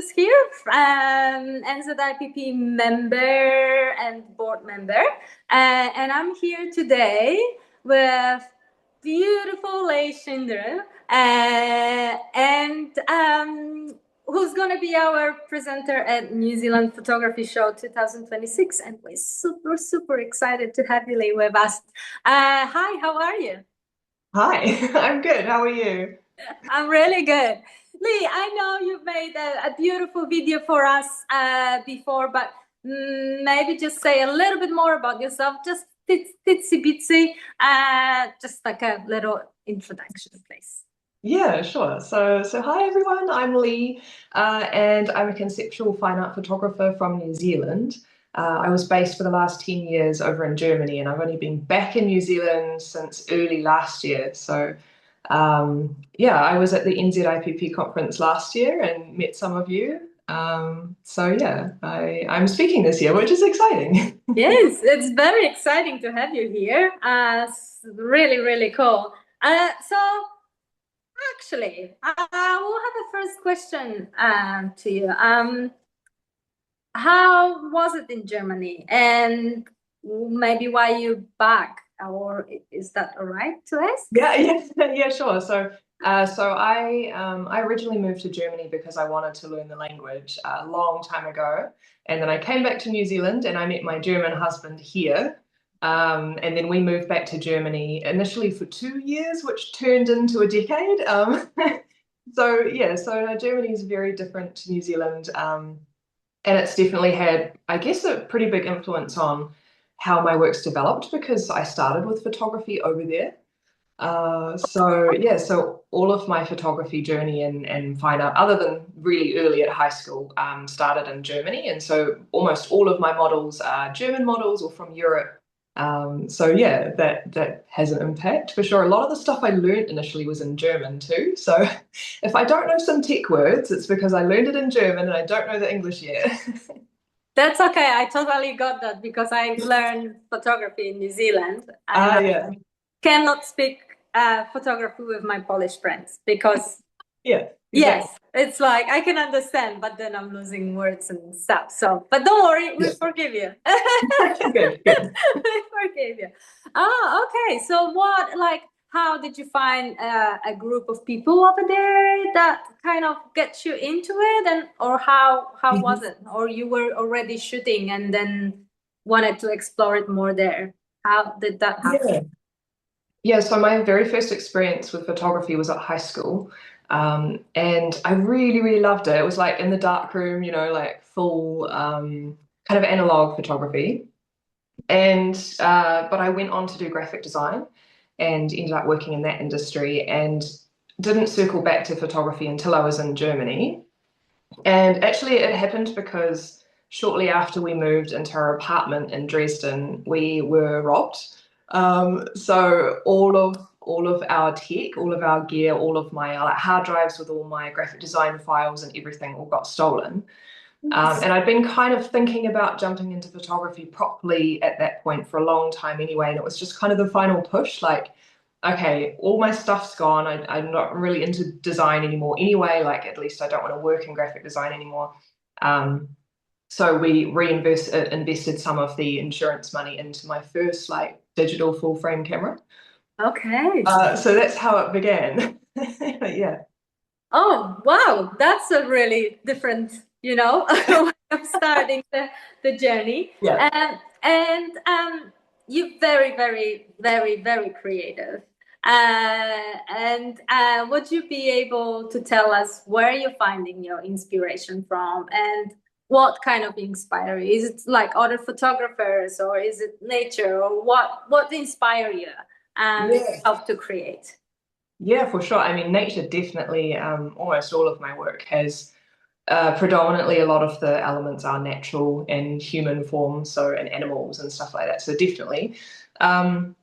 Jules here, NZIPP member and board member. And I'm here today with beautiful Leigh Schneider, and who's going to be our presenter at New Zealand Photography Show 2026. And we're super, super excited to have you, Leigh, with us. Hi, how are you? Hi, I'm good. How are you? I'm really good. Leigh, I know you've made a beautiful video for us before, but maybe just say a little bit more about yourself, just titsy bitsy, just like a little introduction, please. Yeah, sure. So hi everyone. I'm Leigh, and I'm a conceptual fine art photographer from New Zealand. I was based for the last 10 years over in Germany, and I've only been back in New Zealand since early last year. Yeah, I was at the NZIPP conference last year and met some of you. I'm speaking this year, which is exciting. Yes, it's very exciting to have you here. Really, really cool. So actually, I will have a first question to you. How was it in Germany, and maybe why you back, or is that all right to ask? Yeah, sure. I originally moved to Germany because I wanted to learn the language a long time ago, and then I came back to New Zealand and I met my German husband here, and then we moved back to Germany initially for 2 years, which turned into a decade. Germany is very different to New Zealand, and it's definitely had, I guess, a pretty big influence on how my work's developed because I started with photography over there. So all of my photography journey and fine art, other than really early at high school, started in Germany. And so almost all of my models are German models or from Europe. That has an impact for sure. A lot of the stuff I learned initially was in German too. So if I don't know some tech words, it's because I learned it in German and I don't know the English yet. That's okay. I totally got that because I learned photography in New Zealand, and Ah, I yeah. cannot speak photography with my Polish friends because Yeah, exactly. yes, it's like I can understand, but then I'm losing words and stuff. So, but don't worry, we Yeah. forgive you. Good, good. We forgive you. Oh, okay. So, how did you find a group of people over there that kind of gets you into it, and or how was it? Or you were already shooting and then wanted to explore it more there? How did that happen? Yeah. Yeah, so my very first experience with photography was at high school. And I really, really loved it. It was like in the dark room, like full kind of analog photography. But I went on to do graphic design and ended up working in that industry and didn't circle back to photography until I was in Germany. And actually, it happened because shortly after we moved into our apartment in Dresden, we were robbed. So all of our tech, all of our gear, all of my like hard drives with all my graphic design files and everything all got stolen. And I'd been kind of thinking about jumping into photography properly at that point for a long time anyway, and it was just kind of the final push, like, okay, all my stuff's gone. I'm not really into design anymore anyway. Like, at least I don't want to work in graphic design anymore. Um, so we invested some of the insurance money into my first like digital full frame camera. Okay. So that's how it began. Yeah. Oh, wow. That's a really different, way of starting the journey. Yeah. And you're very, very, very, very creative. And would you be able to tell us where you're finding your inspiration from and what kind of inspire you? Is it like other photographers or is it nature or what inspire you Yeah. yourself to create? Yeah, for sure. I mean, nature definitely, almost all of my work has predominantly a lot of the elements are natural and human form, so and animals and stuff like that. So definitely. Um,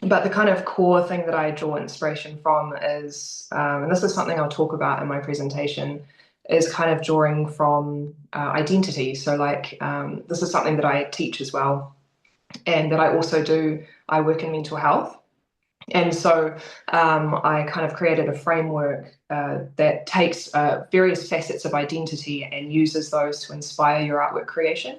but the kind of core thing that I draw inspiration from is, and this is something I'll talk about in my presentation, is kind of drawing from identity. So like this is something that I teach as well, and that I also do. I work in mental health. And so I kind of created a framework that takes various facets of identity and uses those to inspire your artwork creation.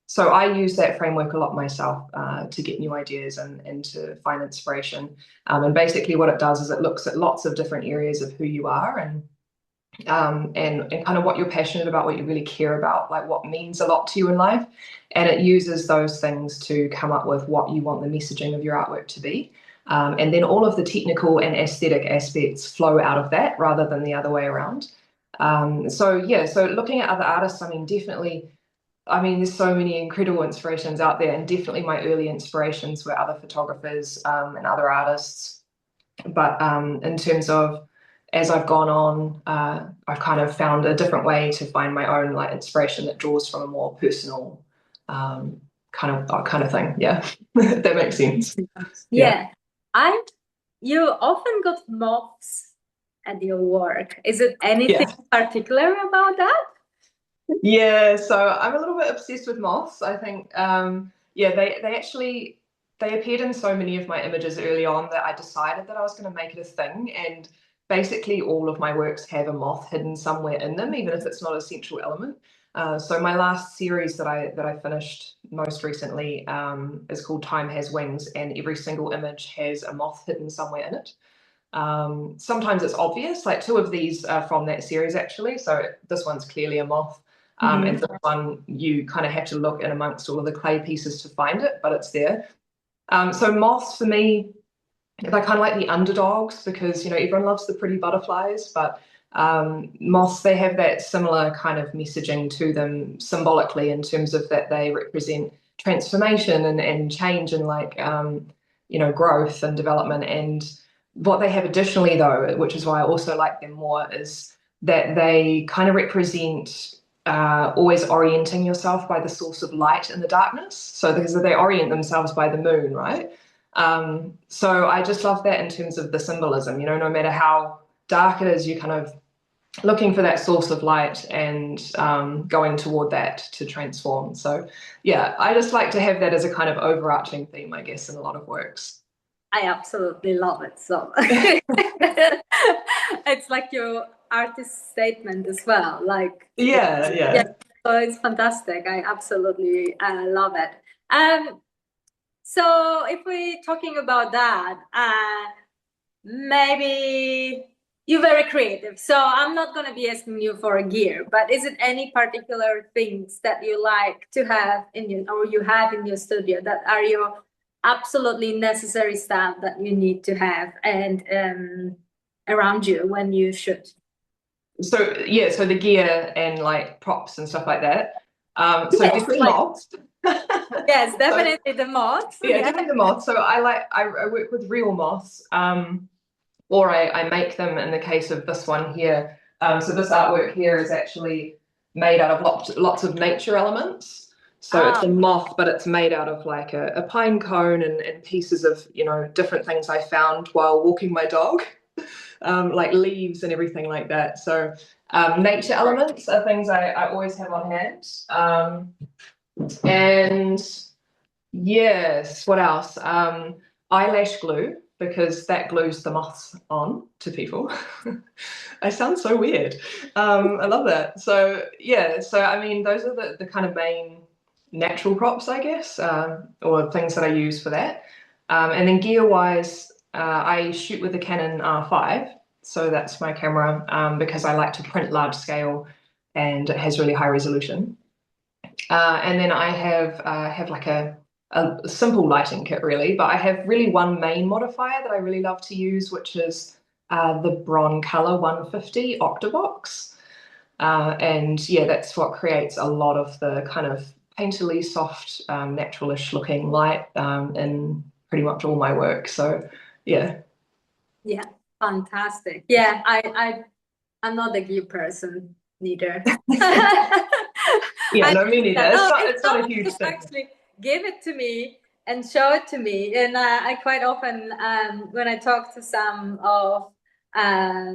So I use that framework a lot myself to get new ideas and to find inspiration. And basically, what it does is it looks at lots of different areas of who you are and kind of what you're passionate about, what you really care about, like what means a lot to you in life. And it uses those things to come up with what you want the messaging of your artwork to be. And then all of the technical and aesthetic aspects flow out of that rather than the other way around. So looking at other artists, I mean, definitely, I mean, there's so many incredible inspirations out there, and definitely my early inspirations were other photographers and other artists. But in terms of as I've gone on, I've kind of found a different way to find my own like inspiration that draws from a more personal kind of thing. Yeah, if that makes sense. Yeah. Yeah. I you often got moths at your work. Is it anything Yeah. particular about that? Yeah, so I'm a little bit obsessed with moths. I think, yeah, they actually they appeared in so many of my images early on that I decided that I was going to make it a thing. And basically, all of my works have a moth hidden somewhere in them, even if it's not a central element. So my last series that I finished most recently is called Time Has Wings, and every single image has a moth hidden somewhere in it. Sometimes it's obvious, like two of these are from that series actually. So this one's clearly a moth. And Mhm. this one, you kind of have to look in amongst all of the clay pieces to find it, but it's there. So moths for me, they're kind of like the underdogs because, everyone loves the pretty butterflies, but moths, they have that similar kind of messaging to them symbolically in terms of that they represent transformation and change and like, growth and development. And what they have additionally, though, which is why I also like them more, is that they kind of represent always orienting yourself by the source of light in the darkness. So because they orient themselves by the moon, right? So I just love that in terms of the symbolism, no matter how dark it is, you're kind of looking for that source of light and going toward that to transform. So yeah, I just like to have that as a kind of overarching theme, I guess, in a lot of works. I absolutely love it. So it's like your artist statement as well. Like, Yeah, yeah, yeah. so it's fantastic. I absolutely love it. Um, so if we're talking about that, maybe you're very creative. So I'm not going to be asking you for a gear, but is it any particular things that you like to have in your, or you have in your studio that are your absolutely necessary stuff that you need to have and around you when you shoot? So yeah, so the gear and like props and stuff like that. So Yes, definitely like moths. yes, So definitely the mods. yeah, Yeah. definitely the moths. So I work with real moths. Or I make them in the case of this one here. So this artwork here is actually made out of lots of nature elements. So it's Ah, a moth, but it's made out of like a pine cone and pieces of, different things I found while walking my dog, like leaves and everything like that. So nature elements are things I always have on hand. And yes, what else? Eyelash glue, because that glues the moths on to people. I sound so weird. I love that. So yeah, so I mean, those are the kind of main natural props, I guess, or things that I use for that. And then gear-wise, I shoot with the Canon R5, so that's my camera because I like to print large scale, and it has really high resolution. And then I have like a simple lighting kit really, but I have really one main modifier that I really love to use, which is the Broncolor 150 Octabox. And yeah, that's what creates a lot of the kind of painterly, soft, naturalish looking light in pretty much all my work. So yeah. yeah, fantastic. Yeah, I'm not a gear person neither. Yeah, I no, me neither. It's no, not if it's not a someone huge just thing. actually give it to me and show it to me, and I quite often when I talk to some of uh,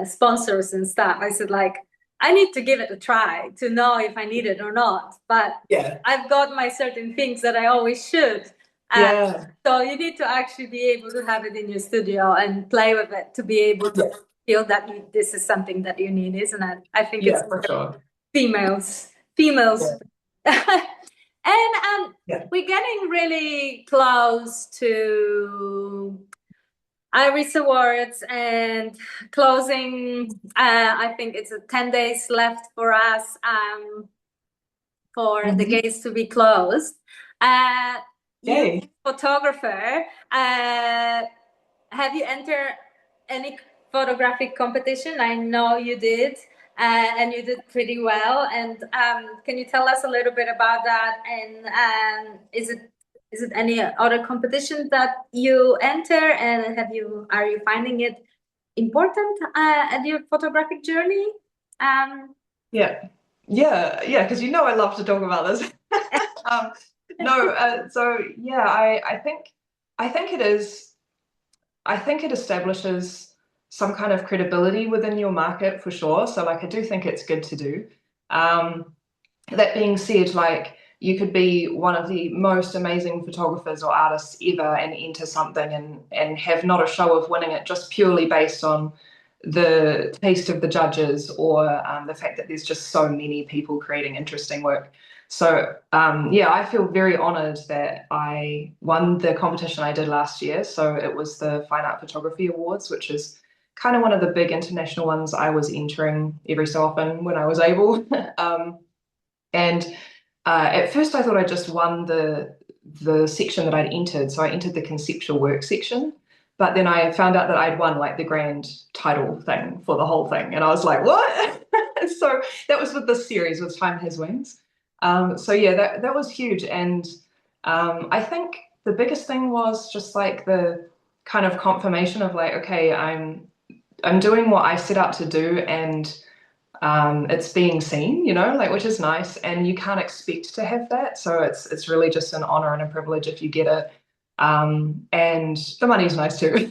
sponsors and stuff, I said like I need to give it a try to know if I need it or not. But Yeah. I've got my certain things that I always should. Yeah. So you need to actually be able to have it in your studio and play with it to be able to feel that this is something that you need, isn't it? I think it's Yeah, for sure. females. Yeah. And Yeah. we're getting really close to Iris Awards and closing. I think it's 10 days left for us for the gates to be closed. You, Yay. photographer, have you entered any photographic competition? I know you did, and you did pretty well. And can you tell us a little bit about that? And is it any other competition that you enter? And are you finding it important at your photographic journey? Yeah. Yeah, because I love to talk about this. Um, no, so yeah, I think it is. I think it establishes some kind of credibility within your market for sure. So like I do think it's good to do. Um, that being said, like you could be one of the most amazing photographers or artists ever and enter something and have not a show of winning it just purely based on the taste of the judges or the fact that there's just so many people creating interesting work. So yeah, I feel very honored that I won the competition I did last year. So it was the Fine Art Photography Awards, which is kind of one of the big international ones I was entering every so often when I was able. And at first I thought I just won the section that I'd entered. So I entered the conceptual work section. But then I found out that I'd won like the grand title thing for the whole thing. And I was like, what? So that was with this series with Time Has Wings. So yeah, that was huge. And I think the biggest thing was just like the kind of confirmation of like, okay, I'm doing what I set out to do and it's being seen, like which is nice. And you can't expect to have that. So it's really just an honor and a privilege if you get it. And the money's nice too.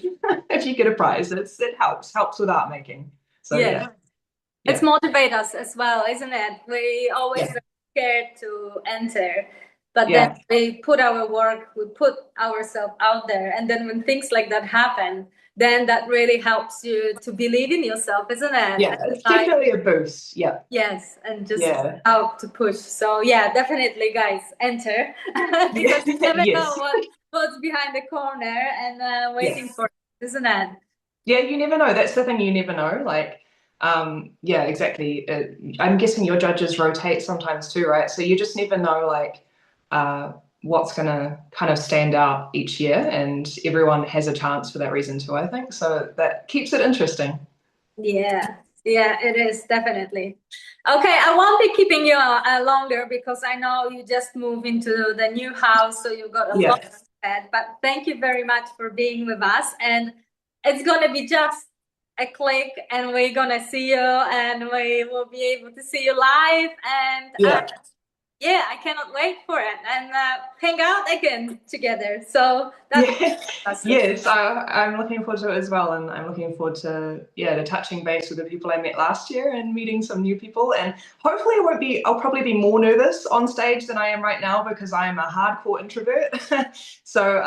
If you get a prize, it helps with art making. So Yeah. It's yeah, motivate us as well, isn't it? We always yeah, are scared to enter, but then yeah, we put our work, we put ourselves out there, and then when things like that happen, then that really helps you to believe in yourself, isn't it? yeah. And It's like, definitely a boost. Yeah, yes, and just yeah, out to push. So yeah, definitely, guys, enter because you yeah. never know Yes, what's behind the corner and waiting yes. for it, isn't it? Yeah, you never know. That's the thing, you never know. Like, yeah, exactly. I'm guessing your judges rotate sometimes too, right? So you just never know, like, uh, what's gonna kind of stand out each year, and everyone has a chance for that reason too, I think. So that keeps it interesting. Yeah, yeah, it is definitely. Okay, I won't be keeping you longer because I know you just moved into the new house, so you got a lot Yeah. ahead. But thank you very much for being with us, and it's gonna be just a click, and we're gonna see you, and we will be able to see you live, and Yeah. yeah, I cannot wait for it, and hang out again together. So that's Yeah, fantastic. yes, I'm looking forward to it as well, and I'm looking forward to the touching base with the people I met last year and meeting some new people. And hopefully, I'll probably be more nervous on stage than I am right now because I am a hardcore introvert. So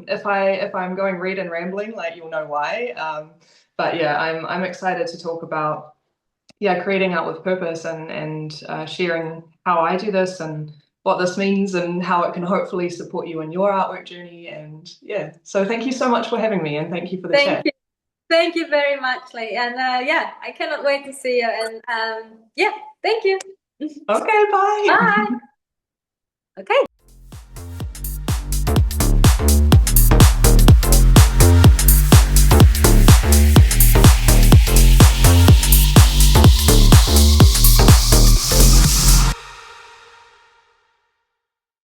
if I'm going red and rambling, like you'll know why. But yeah, I'm excited to talk about creating art with purpose and sharing how I do this and what this means and how it can hopefully support you in your artwork journey. And yeah, so thank you so much for having me and thank you for the Thank chat. you. Thank you very much, Leigh. And yeah, I cannot wait to see you. And yeah, thank you. Okay, bye. Bye. Okay.